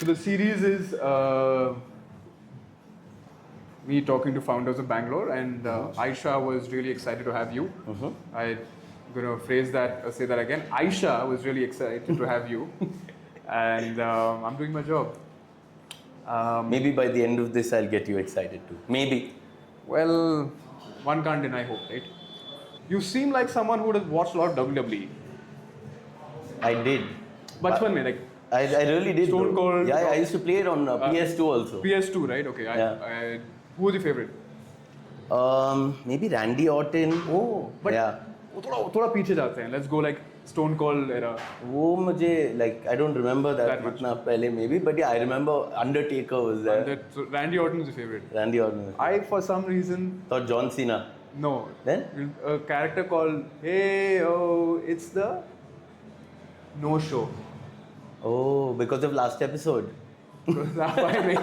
So the series is me talking to founders of Bangalore, and Aisha was really excited to have you. I'm gonna say that again. Aisha was really excited to have you, and I'm doing my job. Maybe by the end of this, I'll get you excited too. Maybe. Well, one can't deny hope, right? You seem like someone who has watched a lot of WWE. I did. Bachpan mein, like I really did. Stone Cold. Yeah, I used to play it on PS2 also. PS2, right? Okay. Yeah. Who was your favorite? Maybe Randy Orton. Oh, but yeah. वो थोड़ा पीछे जाते हैं. Let's go like Stone Cold era. वो मुझे like I don't remember that much. इतना पहले maybe, but yeah, I remember Undertaker was there. So Randy Orton was your favorite. Randy Orton. I, for some reason, thought John Cena. No. Then? A character called Hey Oh, it's the No Show. Oh, because of last episode. That's why I mean.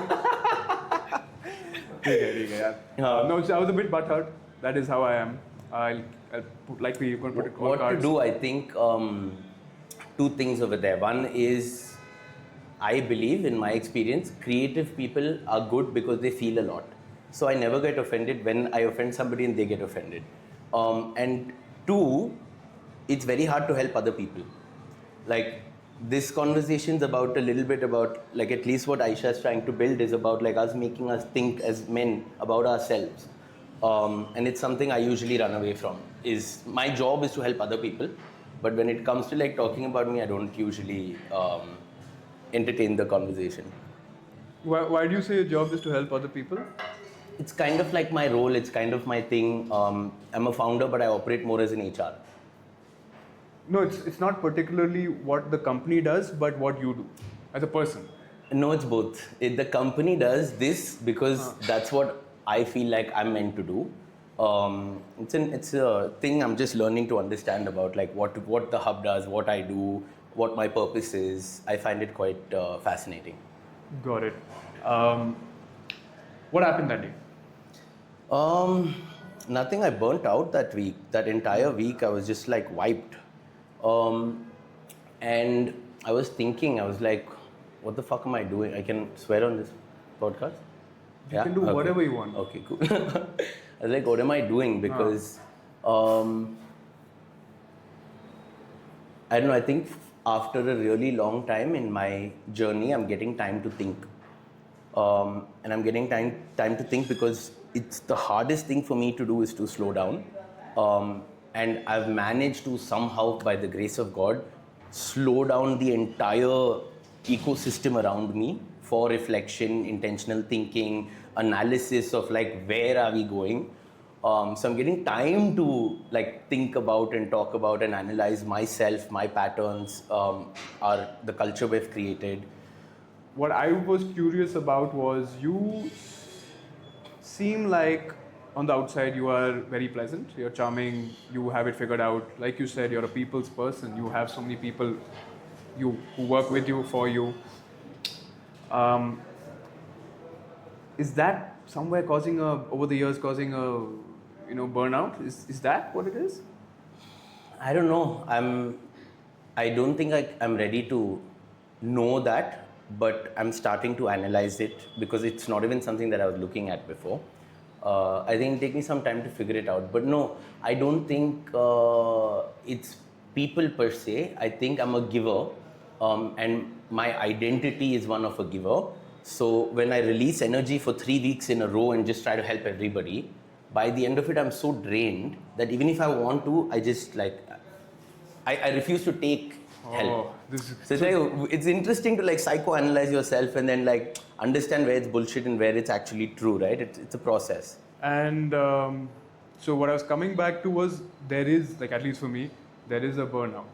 ठीक है यार. No, I was a bit butthurt. That is how I am. I'll put, like we're going to put it on What cards. to do? I think two things over there. One is, I believe, in my experience, creative people are good because they feel a lot. So I never get offended when I offend somebody and they get offended. And two, it's very hard to help other people. Like, this conversation's about a little bit about, like, at least what Aisha is trying to build is about like us making us think as men about ourselves. And it's something I usually run away from. Is my job is to help other people, but when it comes to like talking about me, I don't usually entertain the conversation. Why do you say your job is to help other people? It's kind of like my role. It's kind of my thing. I'm a founder, but I operate more as an HR. No, it's not particularly what the company does, but what you do as a person. No, it's both. The company does this because that's what I feel like I'm meant to do. It's a thing I'm just learning to understand about, like what the hub does, what I do, what my purpose is. I find it quite fascinating. Got it. What happened that day? Nothing. I burnt out that week. That entire week, I was just like wiped. And I was thinking, I was like, what the fuck am I doing? I can swear on this podcast? You can do whatever you want. Okay, cool. I was like, what am I doing? Because, I don't know, I think after a really long time in my journey, I'm getting time to think. And I'm getting time to think because it's the hardest thing for me to do is to slow down. And I've managed to somehow, by the grace of God, slow down the entire ecosystem around me for reflection, intentional thinking, analysis of like where are we going. So I'm getting time to like think about and talk about and analyze myself, my patterns, the culture we've created. What I was curious about was you seem like on the outside you are very pleasant, you're charming, you have it figured out. Like you said, you're a people's person. You have so many people who work with you, for you. Is that somewhere over the years causing a burnout? Is that what it is? I don't know. I don't think I'm ready to know that, but I'm starting to analyze it because it's not even something that I was looking at before. I think it'll take me some time to figure it out. But no, I don't think it's people per se. I think I'm a giver, and my identity is one of a giver. So when I release energy for 3 weeks in a row and just try to help everybody, by the end of it, I'm so drained that even if I want to, I just like, I refuse to take help. So it's interesting to like psychoanalyze yourself and then like understand where it's bullshit and where it's actually true, right? It's a process. And so what I was coming back to was there is, like at least for me, there is a burnout.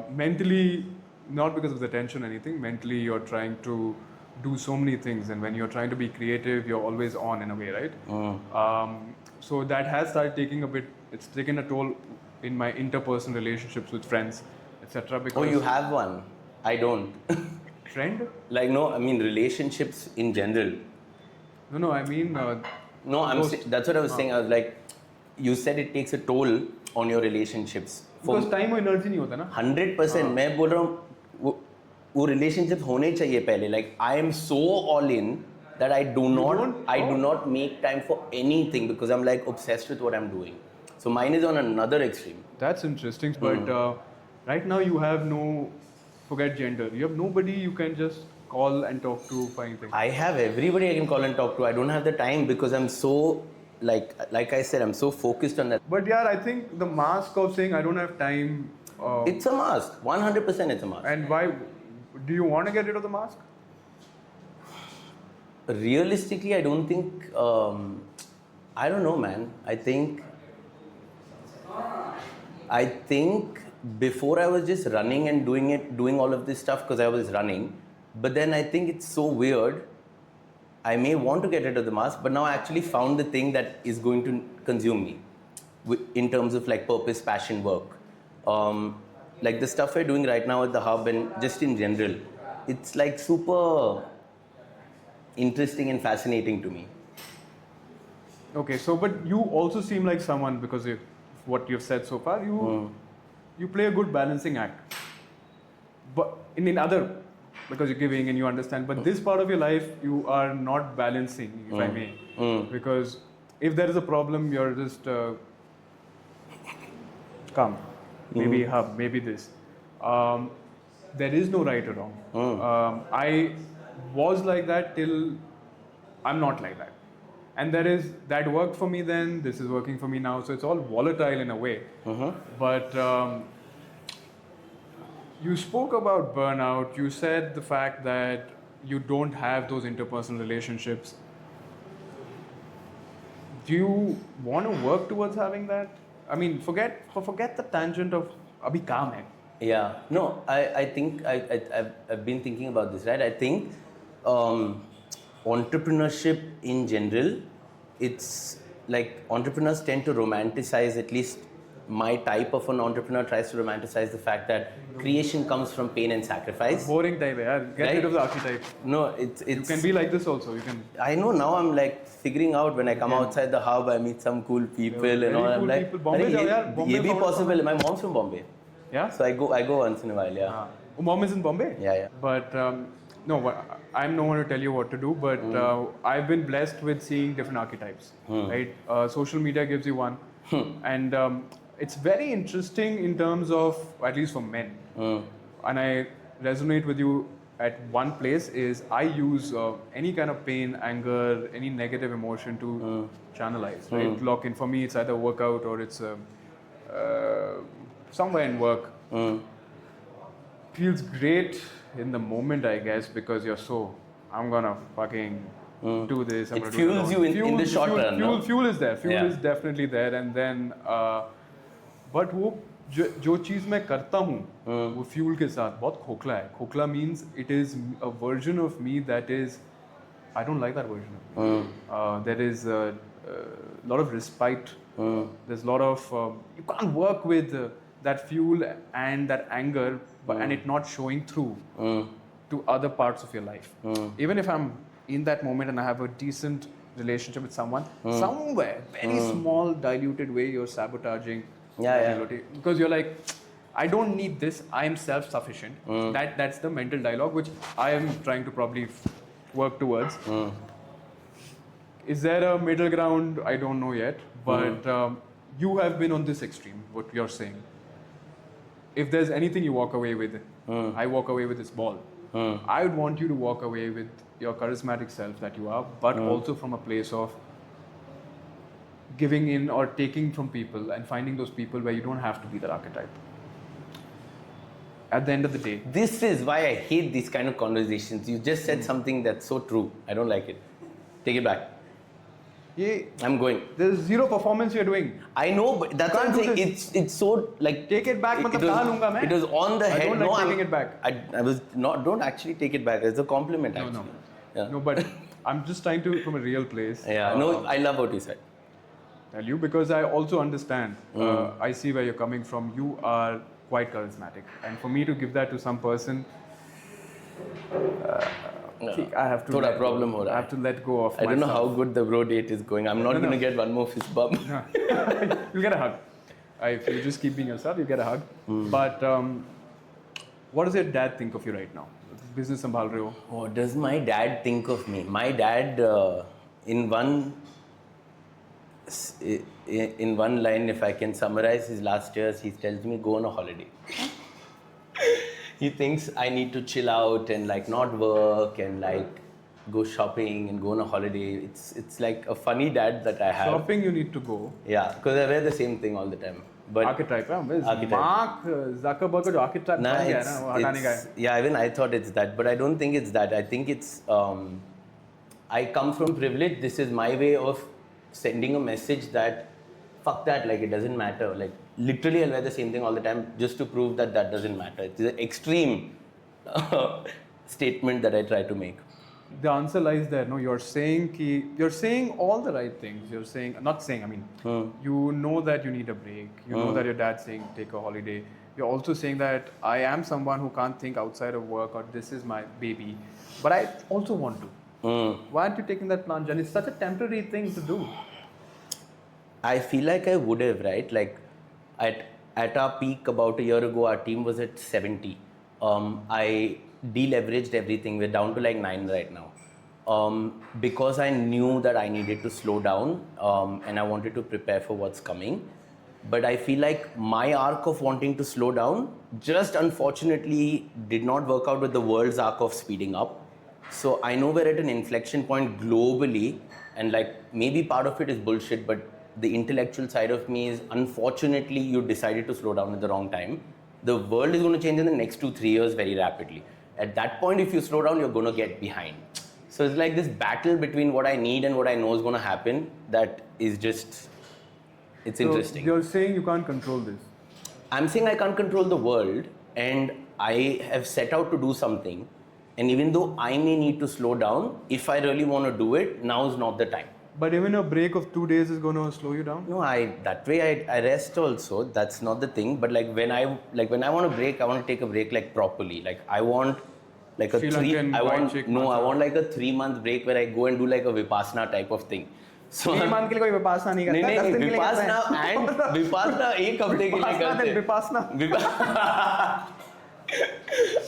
Mentally, not because of the tension or anything, mentally you're trying to do so many things, and when you're trying to be creative, you're always on in a way, right? So that has started it's taken a toll in my interpersonal relationships with friends, etc. Oh, you have one? I don't. Friend? Like, no, I mean relationships in general. No, I mean... no, that's what I was saying. I was like, you said it takes a toll on your relationships. Because time और energy नहीं होता ना? 100%. मैं बोल रहा हूँ वो relationships होने चाहिए पहले. Like I am so all in that I do not make time for anything because I'm like obsessed with what I'm doing. So mine is on another extreme. That's interesting. But right now you have forget gender. You have nobody you can just call and talk to for anything. I have everybody I can call and talk to. I don't have the time because I'm so like I said, I'm so focused on that. But yeah, I think the mask of saying I don't have time. It's a mask. 100% it's a mask. And why? Do you want to get rid of the mask? Realistically, I don't think. I don't know, man. I think before I was just running and doing all of this stuff because I was running. But then I think it's so weird. I may want to get rid of the mask, but now I actually found the thing that is going to consume me in terms of like purpose, passion, work. Like the stuff we're doing right now at the hub and just in general, it's like super interesting and fascinating to me. Okay, so but you also seem like someone, because of what you've said so far, you play a good balancing act. But in other, because you're giving and you understand, but this part of your life you are not balancing, if I may. Because if there is a problem, you're just come, maybe hub, maybe this. There is no right or wrong. I was like that till I'm not like that. And that worked for me then, this is working for me now, so it's all volatile in a way. But you spoke about burnout, you said the fact that you don't have those interpersonal relationships. Do you want to work towards having that? I mean, forget the tangent of abhi kaam hai. Yeah, no, I think I've been thinking about this, right? I think entrepreneurship in general, it's like entrepreneurs tend to romanticize, at least my type of an entrepreneur tries to romanticize the fact that creation comes from pain and sacrifice. Boring type, yaar. Get rid of the archetype. No, it's. You can be like this also. You can. I know now. I'm like figuring out when I come outside the hub, I meet some cool people and all. I'm like, Bombay jao yaar. Bombay be possible. My mom's from Bombay. Yeah. So I go once in a while. Yeah. Mom is in Bombay. Yeah. But no, I'm no one to tell you what to do. But I've been blessed with seeing different archetypes. Right. Social media gives you one, and it's very interesting in terms of, at least for men. And I resonate with you at one place is I use any kind of pain, anger, any negative emotion to channelize. Right. Lock in. For me, it's either workout or it's somewhere in work. Feels great in the moment, I guess, because you're so, I'm gonna fucking do this. It fuels you in the short run. Fuel is there. Fuel is definitely there. And then, but वो जो चीज़ मैं करता हूँ वो fuel के साथ बहुत खोखला है. खोखला means it is a version of me that is, I don't like that version. There is a lot of respite. There's a lot of, you can't work with that fuel and that anger and it not showing through to other parts of your life. Even if I'm in that moment and I have a decent relationship with someone, somewhere, very small diluted way, you're sabotaging. Because you're like, I don't need this, I am self-sufficient. That's the mental dialogue which I am trying to probably work towards. Is there a middle ground? I don't know yet, but you have been on this extreme, what you're saying. If there's anything you walk away with, I walk away with this ball. I would want you to walk away with your charismatic self that you are, but also from a place of giving in or taking from people and finding those people where you don't have to be that archetype. At the end of the day. This is why I hate these kind of conversations. You just said something that's so true. I don't like it. Take it back. I'm going. There's zero performance you're doing. I know, but that's what I'm saying. It's so like. Take it back. It was on the head. I don't like taking it back. I was not. Don't actually take it back. It's a compliment. Actually. No. Yeah. No, but I'm just trying to from a real place. Yeah. No, I love what you said. Tell you because I also understand. I see where you're coming from. You are quite charismatic, and for me to give that to some person. I have to. I have to let go of. I don't know how good the bro date is going. I'm not going to get one more fist bump. You'll get a hug. If you just keep being yourself, you get a hug. But what does your dad think of you right now? business संभाल रहे हो. What does my dad think of me? My dad, in one in one line, if I can summarize his last years, he tells me go on a holiday. He thinks I need to chill out and like not work and like go shopping and go on a holiday. It's like a funny dad that I have. Shopping you need to go. Yeah, because I wear the same thing all the time. But Archetype, huh? Archetype. Mark Zuckerberg का जो archetype nah, बन गया है ना, वो हटाने का है. yeah, even I thought it's that, but I don't think it's that. I think it's I come from privilege. This is my way of sending a message that fuck that, like it doesn't matter. Like literally I'll wear the same thing all the time just to prove that that doesn't matter. It's an extreme statement that I try to make. The answer lies there. No, you're saying all the right things. You're saying, not saying, I mean, you know that you need a break. You know that your dad's saying take a holiday. You're also saying that I am someone who can't think outside of work, or this is my baby, but I also want to. Why aren't you taking that plunge? And it's such a temporary thing to do. I feel like I would have, right? Like at our peak about a year ago, our team was at 70. I deleveraged everything. We're down to like 9 right now. Because I knew that I needed to slow down and I wanted to prepare for what's coming. But I feel like my arc of wanting to slow down just unfortunately did not work out with the world's arc of speeding up. So I know we're at an inflection point globally, and like maybe part of it is bullshit, but the intellectual side of me is unfortunately you decided to slow down at the wrong time. The world is going to change in the next 2-3 years very rapidly. At that point, if you slow down, you're going to get behind. So it's like this battle between what I need and what I know is going to happen that is just, it's So interesting. you're saying you can't control this. I'm saying I can't control the world, and I have set out to do something. And even though I may need to slow down, if I really want to do it, now is not the time. But even a break of 2 days is going to slow you down. No, that way I rest also. That's not the thing. But like when I want to break, I want to take a break like properly. Like I want like a Sri 3. Lankan I white want chick no. I massage. want like a 3-month break where I go and do like a vipassana type of thing. So 3 month के लिए कोई विपासना नहीं करता. नहीं 10 दिन के लिए करता विपासना है. and विपासना एक हफ्ते के लिए करते हैं. Vipassana.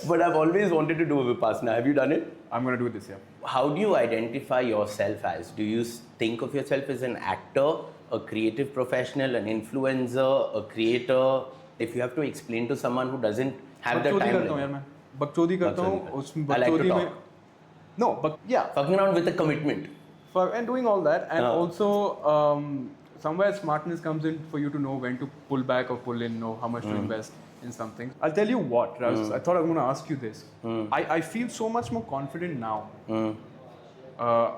But I've always wanted to do a vipassana. Have you done it? I'm going to do this, yeah. How do you identify yourself as? Do you think of yourself as an actor, a creative professional, an influencer, a creator? If you have to explain to someone who doesn't have the बकचोदी time. करता हूँ यार मैं. बकचोदी करता हूँ. उस I like to बकचोदी में. talk. No, but yeah. Fucking around with a commitment. And doing all that, and also somewhere smartness comes in for you to know when to pull back or pull in, know how much to invest in something. I'll tell you what, Raz, I thought I was going to ask you this. I feel so much more confident now.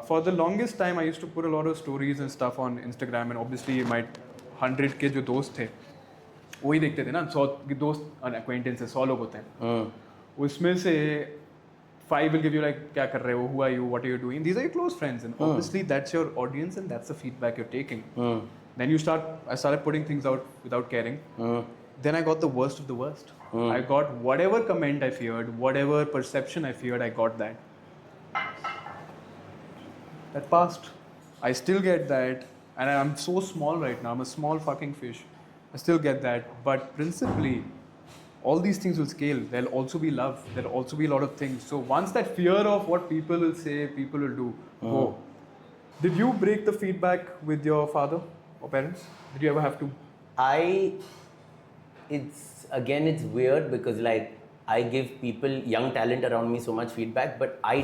For the longest time, I used to put a lot of stories and stuff on Instagram, and obviously my 100 के जो दोस्त थे वही देखते थे ना. 100 दोस्त acquaintances 100 लोग होते हैं. उसमें से 5 will give you like क्या कर रहे हो, who are you, what are you doing. These are your close friends, and obviously that's your audience and that's the feedback you're taking. Then I started putting things out without caring. Then I got the worst of the worst. I got whatever comment I feared, whatever perception I feared, I got that. That passed. I still get that, and I'm so small right now. I'm a small fucking fish. I still get that, but principally, all these things will scale. There'll also be love. There'll also be a lot of things. So once that fear of what people will say, people will do, go. Did you break the feedback with your father or parents? Did you ever have to? It's weird because like I give people, young talent around me so much feedback, but I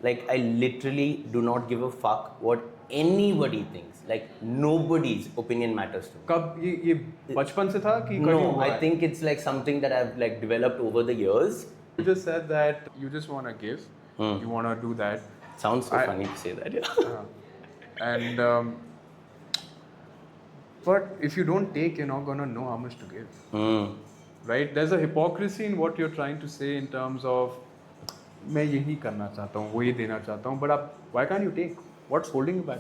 literally do not give a fuck what anybody thinks. Like nobody's opinion matters to me. कब ये बचपन से था कि No, I think it's like something that I've like developed over the years. You just said that you just want to give, you want to do that. Sounds so funny to say that, yeah. And but if you don't take, you're not gonna know how much to give. Right? There's a hypocrisy in what you're trying to say in terms of मैं यही करना चाहता हूँ, वही देना चाहता हूँ, but why can't you take? What's holding you back?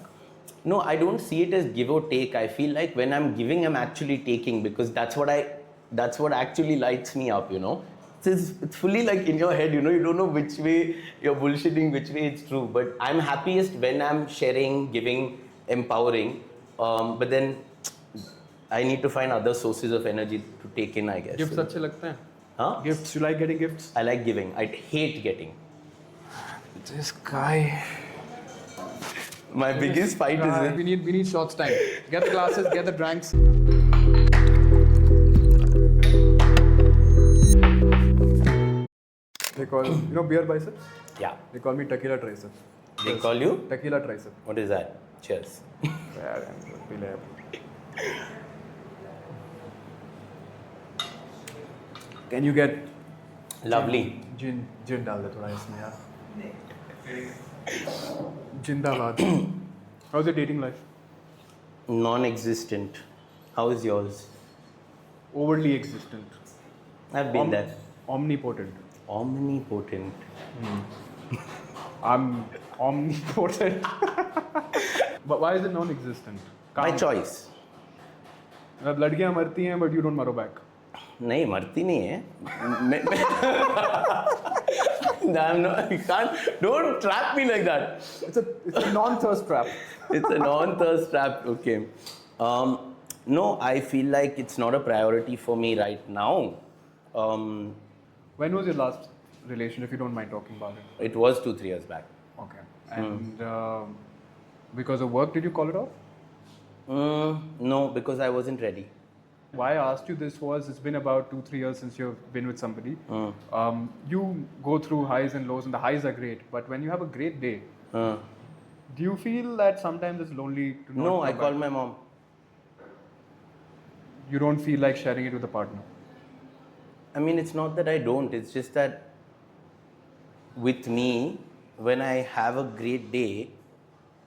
No, I don't see it as give or take. I feel like when I'm giving, I'm actually taking, because that's what actually lights me up, you know. It's fully like in your head, you know, you don't know which way you're bullshitting, which way it's true. But I'm happiest when I'm sharing, giving, empowering. But then I need to find other sources of energy to take in, I guess. Gifts अच्छे लगते हैं? Huh? Gifts. You like getting gifts? I like giving. I hate getting. This guy. My biggest fight is with... We need shots time. Get the glasses, get the drinks. They call, beer biceps? Yeah. They call me tequila tricep. They call you? Tequila tricep. What is that? Cheers. Can you get Lovely. gin डाल दे थोड़ा इसमें यार. Jindabad. How's your dating life? Non-existent. How is yours? Overly existent. I've been there. Omnipotent. Omnipotent. I'm omnipotent. But why is it non-existent? My choice. मतलब लड़कियां मरती हैं but you don't मरो back. नहीं मरती नहीं है. I'm not, you can't, don't trap me like that. It's a non-thirst trap. It's a non-thirst trap. Okay. No, I feel like it's not a priority for me right now. When was your last relation, if you don't mind talking about it? It was 2-3 years back. Okay. And because of work, did you call it off? No, because I wasn't ready. Why I asked you this was, it's been about 2-3 years since you've been with somebody. You go through highs and lows, and the highs are great. But when you have a great day, do you feel that sometimes it's lonely to not No, I come call back? my mom. You don't feel like sharing it with a partner? I mean, it's not that I don't. It's just that with me, when I have a great day,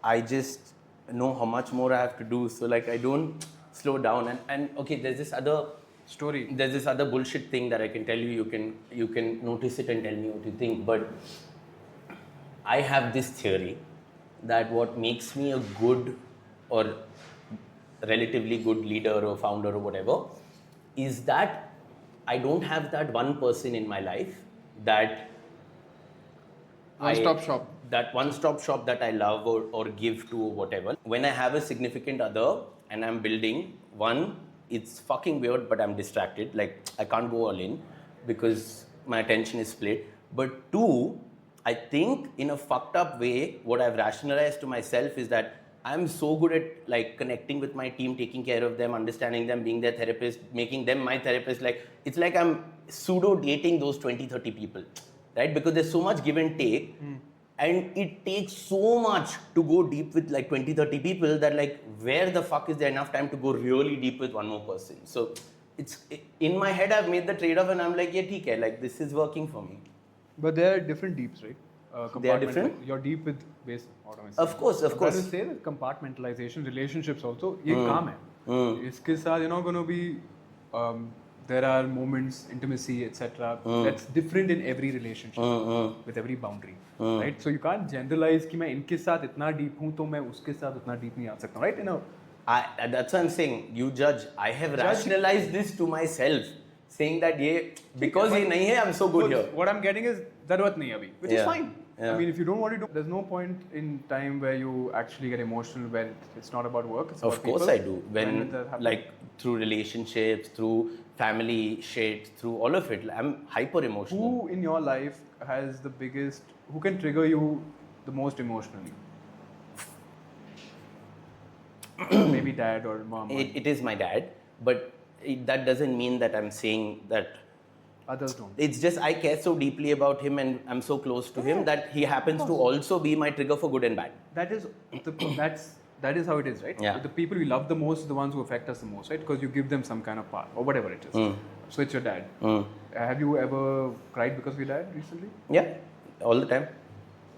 I just know how much more I have to do. So like I don't slow down. And okay, there's this other story. There's this other bullshit thing that I can tell you. You can notice it and tell me what you think. But I have this theory that what makes me a good or relatively good leader or founder or whatever is that I don't have that one person in my life that One-stop shop. That one-stop shop that I love or give to or whatever. When I have a significant other and I'm building, one, it's fucking weird, but I'm distracted. Like, I can't go all in because my attention is split. But two, I think in a fucked up way, what I've rationalized to myself is that I'm so good at like connecting with my team, taking care of them, understanding them, being their therapist, making them my therapist. Like, it's like I'm pseudo dating those 20-30 people, right? Because there's so much give and take. And it takes so much to go deep with like 20-30 people that like where the fuck is there enough time to go really deep with one more person? So it's in my head I've made the trade-off and I'm like, yeah, theek hai, like this is working for me. But there are different deeps, right? They are different? You're deep with base automation. Of course. I would say that compartmentalization, relationships also, ये काम है. इसके साथ you're not going to be there are moments, intimacy, etc. That's different in every relationship with every boundary, right? So you can't generalize कि मैं इनके साथ इतना deep हूँ तो मैं उसके साथ उतना deep नहीं आ सकता, right? That's what I'm saying. You judge. I have rationalized this to myself, saying that because ये नहीं है, I'm so good here. What I'm getting is ज़रूरत नहीं अभी, which is fine. Yeah. I mean, if you don't want to do, there's no point in time where you actually get emotional when it's not about work. It's about Of course people. I do. When like through relationships, through family shit, through all of it, I'm hyper emotional. Who in your life has the biggest? Who can trigger you the most emotionally? Maybe dad or mom. It is my dad, but that doesn't mean that I'm saying that. Others don't. It's just I care so deeply about him and I'm so close to him that he happens to also be my trigger for good and bad. That is that is how it is, right? Yeah. The people we love the most are the ones who affect us the most, right? Because you give them some kind of power or whatever it is. So it's your dad. Have you ever cried because of your dad recently? Yeah, all the time.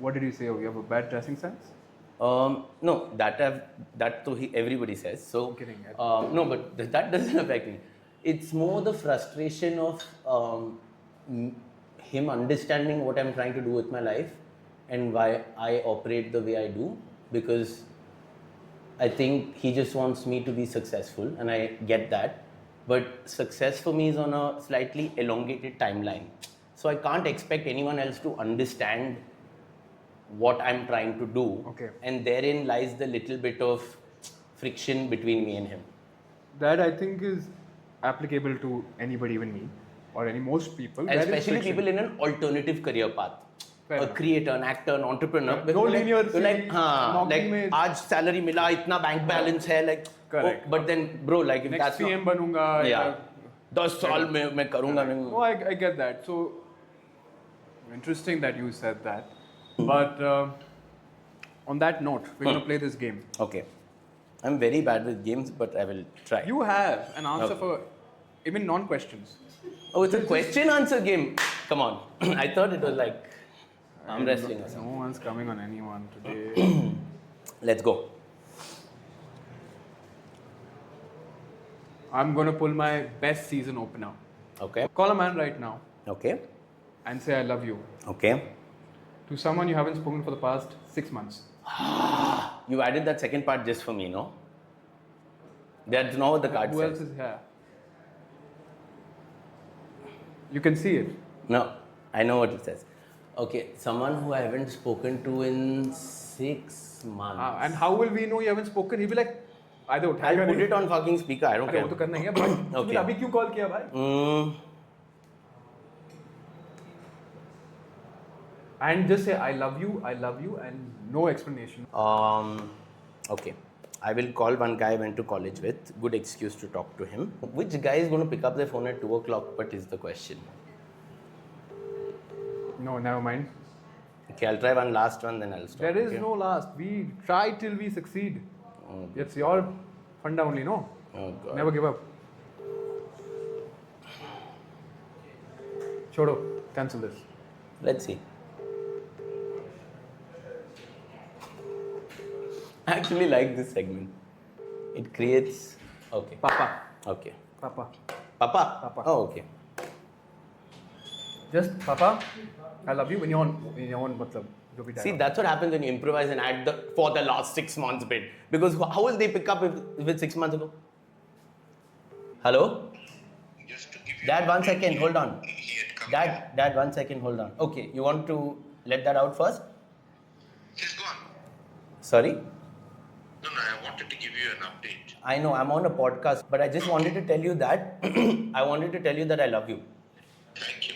What did he say? Oh, you have a bad dressing sense? No, everybody says. So, I'm kidding. No, but that doesn't affect me. It's more the frustration of him understanding what I'm trying to do with my life and why I operate the way I do, because I think he just wants me to be successful and I get that. But success for me is on a slightly elongated timeline. So I can't expect anyone else to understand what I'm trying to do. Okay. And therein lies the little bit of friction between me and him. That I think is applicable to anybody, even me. or most people, And where is especially friction? people in an alternative career path. Fair A enough. creator, an actor, an entrepreneur. No linear You're like, thing, हाँ, नौकरी like में- आज salary मिला, इतना bank balance है, like, Correct. oh, but then bro, like if Next that's PM not, बनूंगा. yeah, 10 साल में मैं करूँगा नहीं. No, I get that. So interesting that you said that. But on that note, we're going to play this game. Okay, I'm very bad with games, but I will try. You have an answer Okay. for even non-questions. Oh, it's a question answer game. Come on, I thought it was like arm wrestling or something. No one's coming on anyone today. Let's go. I'm going to pull my best season opener. Okay. Call a man right now Okay. and say I love you Okay. to someone you haven't spoken for the past 6 months. You added that second part just for me, no? That's not what the card Who else says. is here? You can see it. No, I know what it says. Okay, someone who I haven't spoken to in 6 months. And how will we know you haven't spoken? He'll be like, either I'll put it on fucking speaker. I don't अरे वो care. तो करना ही है but Okay. तूने अभी क्यों call किया भाई? And just say I love you and no explanation. Okay. I will call one guy I went to college with. Good excuse to talk to him. Which guy is going to pick up the phone at 2 o'clock? But is the question. No, never mind. Okay, I'll try one last one, then I'll stop. There is okay? no last. We try till we succeed. It's your funda only, no? Oh God. Never give up. Chodo, cancel this. Let's see. I actually like this segment. It creates. Okay. Papa. Okay. Papa. Papa? Papa. Oh, okay. Just Papa, I love you when you're on matlab, jo bhi See, dialogue. that's what happens when you improvise and add the for the last 6 months bit. Because how will they pick up if it's 6 months ago? Hello? Just to give you Dad, 1 second, hold on. he had come Dad, 1 second, hold on. Okay, you want to let that out first? He's gone. Sorry? No, I wanted to give you an update. I know, I'm on a podcast, but I just wanted to tell you that I wanted to tell you that I love you. Thank you.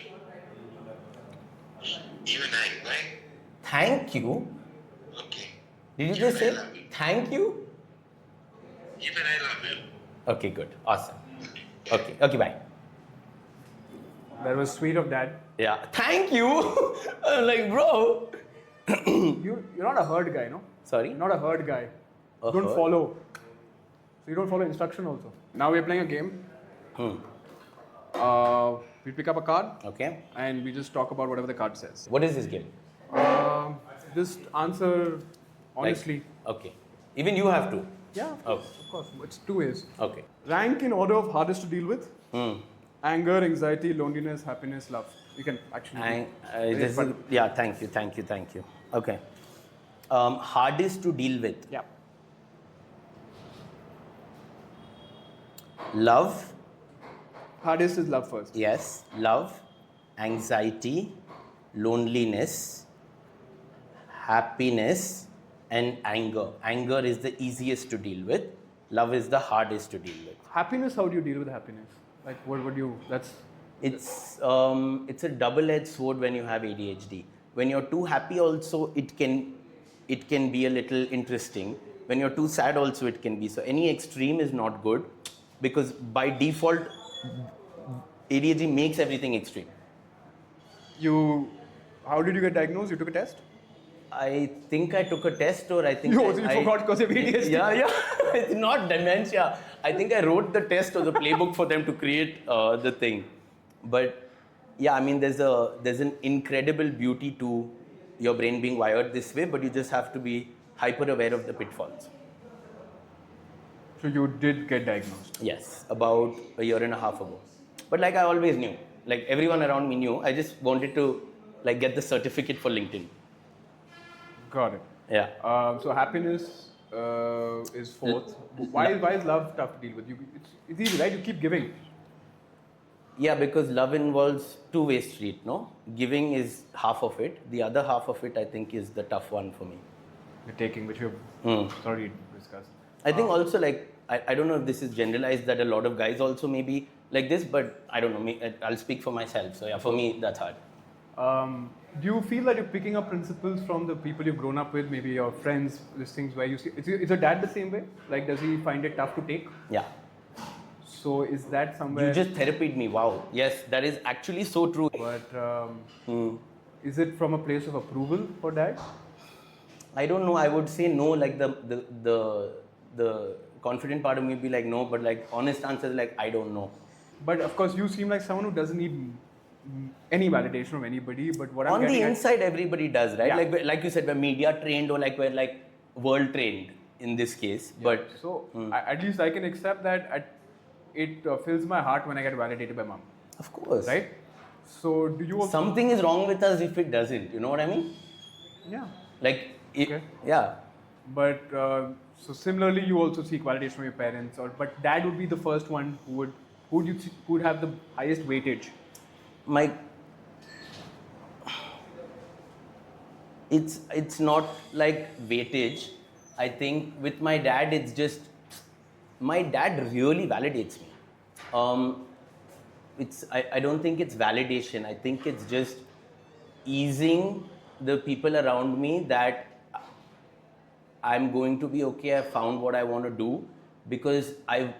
Even I, right? Thank you? Okay. Did you Even just say I love you. thank you? Even I love you. Okay, good. Awesome. Okay, bye. That was sweet of Dad. Yeah. Thank you. I'm like, bro. You're not a herd guy, no? Sorry? You're not a herd guy. A You don't herd? follow. So you don't follow instruction also. Now we're playing a game. We pick up a card Okay. and we just talk about whatever the card says. What is this game? Just answer honestly. Like, okay. Even you have to. Yeah, Oh. of course. It's 2 ways. Okay. Rank in order of hardest to deal with. Anger, anxiety, loneliness, happiness, love. You can actually. Yeah, thank you. Okay. Hardest to deal with. Yeah. Love. Hardest is love first. Yes. Love. Anxiety. Loneliness. Happiness. And anger. Anger is the easiest to deal with. Love is the hardest to deal with. Happiness, how do you deal with happiness? Like, what would you. That's. It's a double-edged sword when you have ADHD. When you're too happy, also it can be a little interesting. When you're too sad, also it can be. So any extreme is not good, because by default, ADHD makes everything extreme. How did you get diagnosed? You took a test? I think I took a test, or I think You I forgot because of ADHD. Yeah. It's not dementia. I think I wrote the test or the playbook for them to create the thing. But yeah, I mean, there's an incredible beauty to your brain being wired this way, but you just have to be hyper aware of the pitfalls. So you did get diagnosed. Yes, about a year and a half ago. But like I always knew, like everyone around me knew. I just wanted to like get the certificate for LinkedIn. Got it. Yeah. So happiness is fourth. Why is love tough to deal with? It's easy, right? You keep giving. Yeah, because love involves two-way street, no? Giving is half of it. The other half of it, I think, is the tough one for me. The taking, which we've already discussed. I think also like I don't know if this is generalized that a lot of guys also may be like this, but I don't know. I'll speak for myself. So yeah, for me, that's hard. Do you feel that you're picking up principles from the people you've grown up with, maybe your friends, these things where you see, is your dad the same way? Like, does he find it tough to take? Yeah. So is that somewhere? You just therapied me. Wow. Yes, that is actually so true. But is it from a place of approval for dad? I don't know. I would say no. Like the confident part of me would be like no, but like honest answer is like I don't know. But of course, you seem like someone who doesn't need any validation from anybody. But what I'm On the getting inside, everybody does, right? Yeah. Like you said, we're media trained or like we're like world trained in this case. But so at least I can accept that. It fills my heart when I get validated by mom. of course, Right? So do you also? something is wrong with us if it doesn't. You know what I mean? Yeah. Like, Okay. yeah. But so similarly, you also seek validation from your parents, but dad would be the first one who would have the highest weightage. My it's not like weightage. I think with my dad, it's just my dad really validates me. I don't think it's validation. I think it's just easing the people around me that I'm going to be okay. I found what I want to do because I've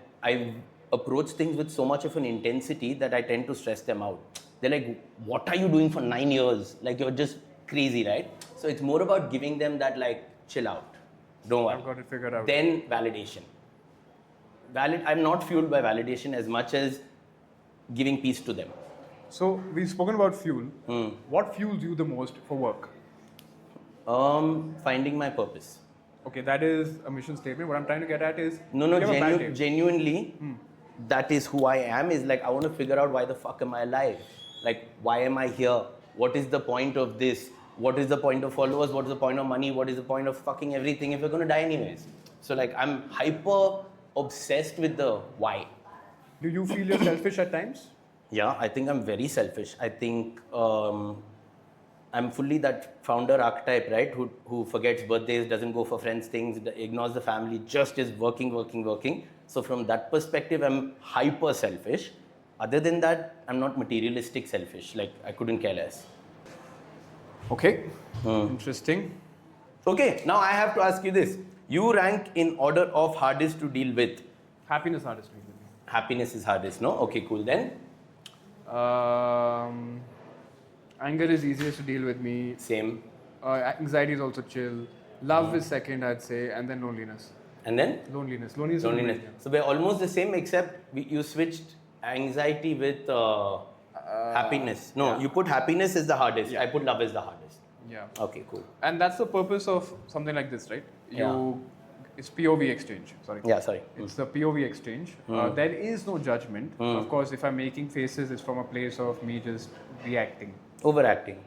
approached things with so much of an intensity that I tend to stress them out. They're like, "What are you doing for 9 years? Like you're just crazy, right?" So it's more about giving them that like, chill out, don't worry. I've got it figured out. Then validation. I'm not fueled by validation as much as giving peace to them. So we've spoken about fuel. What fuels you the most for work? Finding my purpose. Okay, that is a mission statement. What I'm trying to get at is No, you have a bad day. genuinely, that is who I am. Is like I want to figure out why the fuck am I alive? Like why am I here? What is the point of this? What is the point of followers? What is the point of money? What is the point of fucking everything if we're gonna die anyways? So like I'm hyper obsessed with the why. Do you feel you're selfish at times? Yeah, I think I'm very selfish. I think I'm fully that founder archetype, right? Who forgets birthdays, doesn't go for friends' things, ignores the family, just is working. So from that perspective, I'm hyper selfish. Other than that, I'm not materialistic selfish. Like I couldn't care less. Okay, interesting. Okay, now I have to ask you this. You rank in order of hardest to deal with. Happiness hardest to deal with. Happiness is hardest, no? Okay, cool. Then? Anger is easiest to deal with me. Same. Anxiety is also chill. Love is second, I'd say, and then loneliness. And then? Loneliness. Loneliness. So we're almost the same, except you switched anxiety with happiness. No, you put happiness as the hardest. Yeah. I put love as the hardest. Yeah. Okay, cool. And that's the purpose of something like this, right? It's POV exchange. Sorry. Yeah, sorry. It's the POV exchange. There is no judgment. Of course, if I'm making faces, it's from a place of me just reacting, Overacting.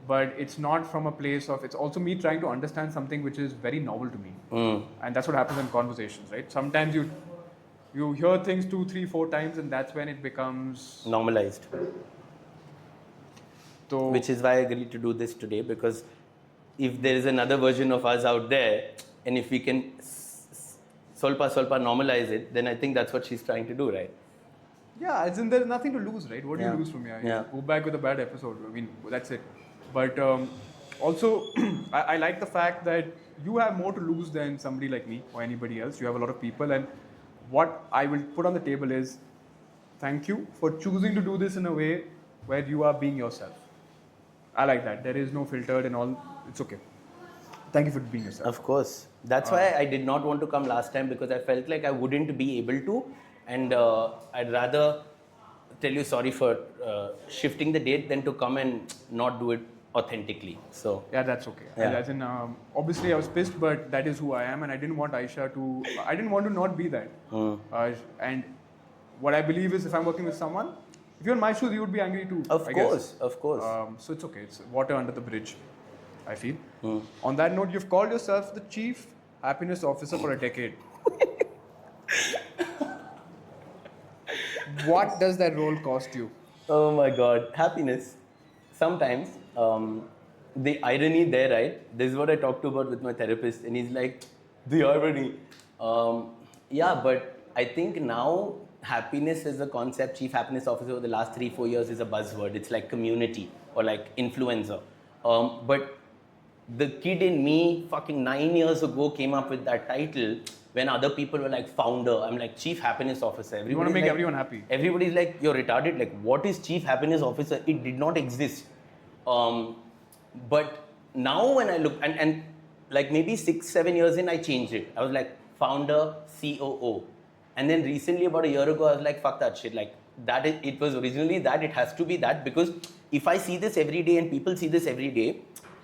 But it's not from a place of, it's also me trying to understand something which is very novel to me. And that's what happens in conversations, right? Sometimes you hear things 2, 3, 4 times, and that's when it becomes Normalized. so. Which is why I agreed to do this today, because if there is another version of us out there, and if we can solpa normalize it, then I think that's what she's trying to do, right? Yeah, as in there's nothing to lose, right? What do you lose from here? Yeah. You go back with a bad episode. I mean, that's it. But also, I like the fact that you have more to lose than somebody like me or anybody else. You have a lot of people, and what I will put on the table is thank you for choosing to do this in a way where you are being yourself. I like that. There is no filtered and all. It's okay. Thank you for being yourself. Of course. That's why I did not want to come last time, because I felt like I wouldn't be able to, and I'd rather tell you sorry for shifting the date than to come and not do it authentically. So Yeah, that's okay. Yeah. As in, obviously I was pissed, but that is who I am, and I didn't want Aisha to. I didn't want to not be that. And what I believe is, if I'm working with someone, if you're in my shoes, you would be angry too. Of I course, guess. of course. So it's okay. It's water under the bridge, I feel. On that note, you've called yourself the Chief Happiness Officer for a decade. What does that role cost you? Oh my God, happiness. Sometimes the irony there, right? This is what I talked about with my therapist, and he's like, the irony. Yeah, but I think now happiness is a concept. Chief happiness officer over the last 3-4 years is a buzzword. It's like community or like influencer. But the kid in me fucking 9 years ago came up with that title when other people were like founder. I'm like chief happiness officer. You want to make like, everyone happy. Everybody's like, you're retarded. Like, what is chief happiness officer? It did not exist. But now when I look, and like maybe 6-7 years in, I changed it. I was like founder, COO. And then recently, about a year ago, I was like, fuck that shit. Like, that is, it was originally that, it has to be that, because if I see this every day and people see this every day,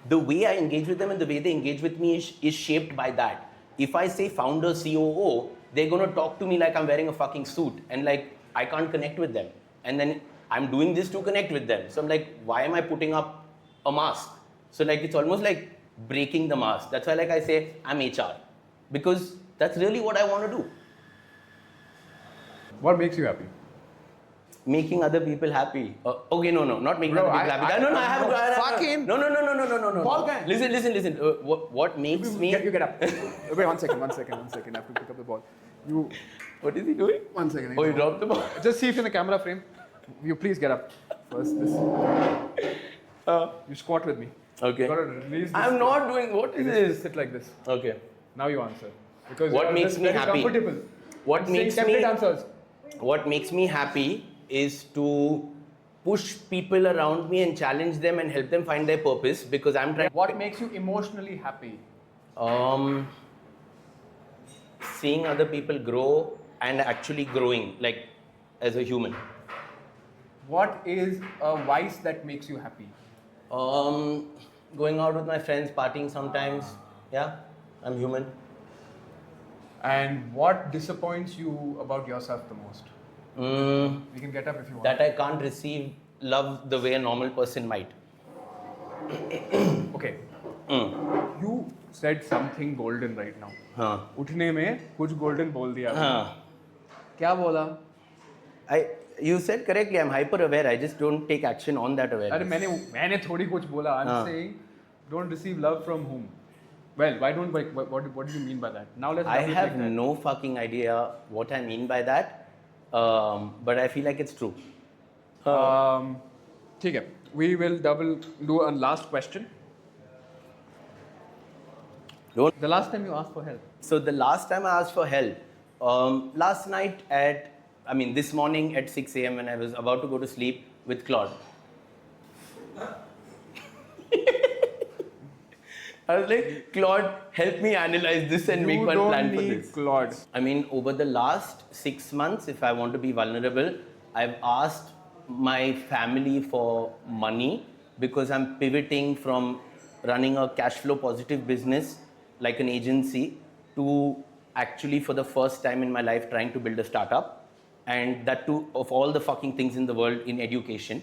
the way I engage with them and the way they engage with me is shaped by that. If I say founder, COO, they're gonna talk to me like I'm wearing a fucking suit and like I can't connect with them. And then I'm doing this to connect with them. So I'm like, why am I putting up a mask? So like, it's almost like breaking the mask. That's why like I say, I'm HR. Because that's really what I want to do. What makes you happy? Making other people happy. Okay, no, not making other people happy. No, I have fucking. No. Ball gang. Listen. What makes me? You get up. Wait, one second. I have to pick up the ball. You. What is he doing? 1 second. Oh, you dropped the ball. Just see if in the camera frame. You please get up. First, this. You squat with me. Okay. You gotta release this. I'm not doing. What is this? Sit like this. Okay. Now you answer. Because What you're makes just me very happy? Comfortable. What makes me? Separate answers. What makes me happy is to push people around me and challenge them and help them find their purpose, because I'm trying. What makes you emotionally happy? Seeing other people grow and actually growing, like as a human. What is a vice that makes you happy? Going out with my friends, partying sometimes. Yeah, I'm human. And what disappoints you about yourself the most? You can get up if you want. That I can't receive love the way a normal person might. Okay. You said something golden right now. हाँ. उठने में कुछ golden बोल दिया. हाँ. क्या बोला? You said correctly. I'm hyper aware. I just don't take action on that awareness. अरे मैंने थोड़ी कुछ बोला. I'm saying don't receive love from whom? Well, why don't like what do you mean by that? Now let's. I have no fucking idea what I mean by that, but I feel like it's true. ठीक है. We will do a last question. Don't. The last time you asked for help. So the last time I asked for help, last night this morning at 6 a.m. when I was about to go to sleep with Claude. I was like, Claude, help me analyze this and make one plan for this. Claude. Over the last 6 months, if I want to be vulnerable, I've asked my family for money because I'm pivoting from running a cash flow positive business like an agency to actually for the first time in my life trying to build a startup, and that too of all the fucking things in the world in education,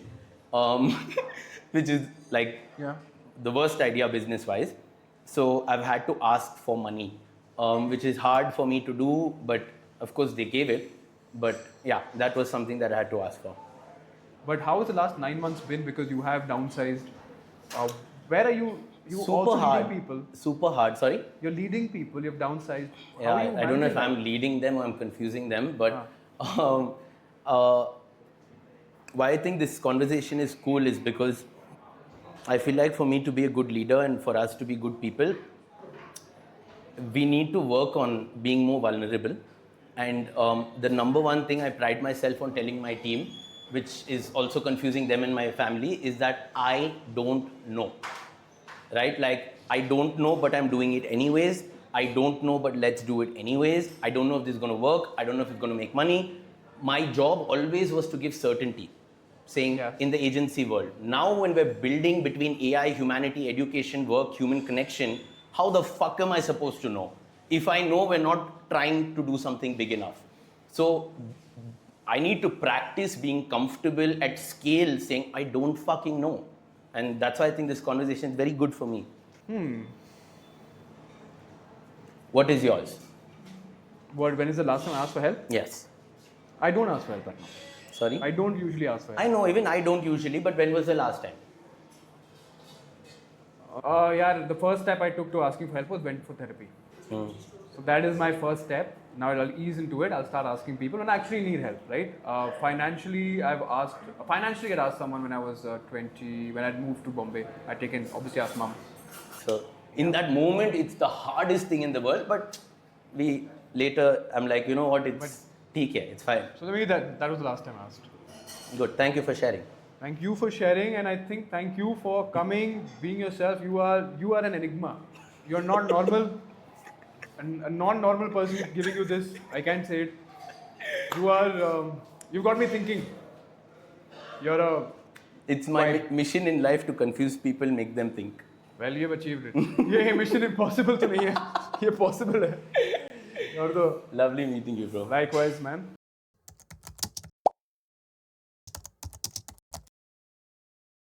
which is like the worst idea business wise. So I've had to ask for money, which is hard for me to do, but of course they gave it. But yeah, that was something that I had to ask for. But how has the last 9 months been? Because you have downsized. Where are you? You Super also hard. leading people. Super hard. Sorry. You're leading people. You've downsized. Yeah, I don't know if I'm leading them or I'm confusing them, but why I think this conversation is cool is because I feel like for me to be a good leader and for us to be good people, we need to work on being more vulnerable. And the number one thing I pride myself on telling my team, which is also confusing them and my family, is that I don't know. Right? Like, I don't know, but I'm doing it anyways. I don't know, but let's do it anyways. I don't know if this is going to work. I don't know if it's going to make money. My job always was to give certainty, saying in the agency world. Now, when we're building between AI, humanity, education, work, human connection, how the fuck am I supposed to know? If I know we're not trying to do something big enough. So, I need to practice being comfortable at scale, saying, I don't fucking know. And that's why I think this conversation is very good for me. What is yours? When is the last time I asked for help? Yes. I don't ask for help right now. Sorry? I don't usually ask for help. I know, even I don't usually, but when was the last time? The first step I took to asking for help was went for therapy. So that is my first step. Now I'll ease into it. I'll start asking people when I actually need help, right? Financially, financially I asked someone when I was 20, when I moved to Bombay. I'd taken, obviously asked mom. So in that moment, it's the hardest thing in the world. But I'm like, you know what? It's TK. It's fine. So maybe that was the last time I asked. Good. Thank you for sharing. Thank you for sharing, and I think thank you for coming, being yourself. You are an enigma. You're not normal. A non-normal person giving you this, I can't say it. You've got me thinking. It's my mission in life to confuse people, make them think. Well, you have achieved it. ये mission impossible तो नहीं है, ये possible है. You're the Lovely meeting you, bro. likewise, man.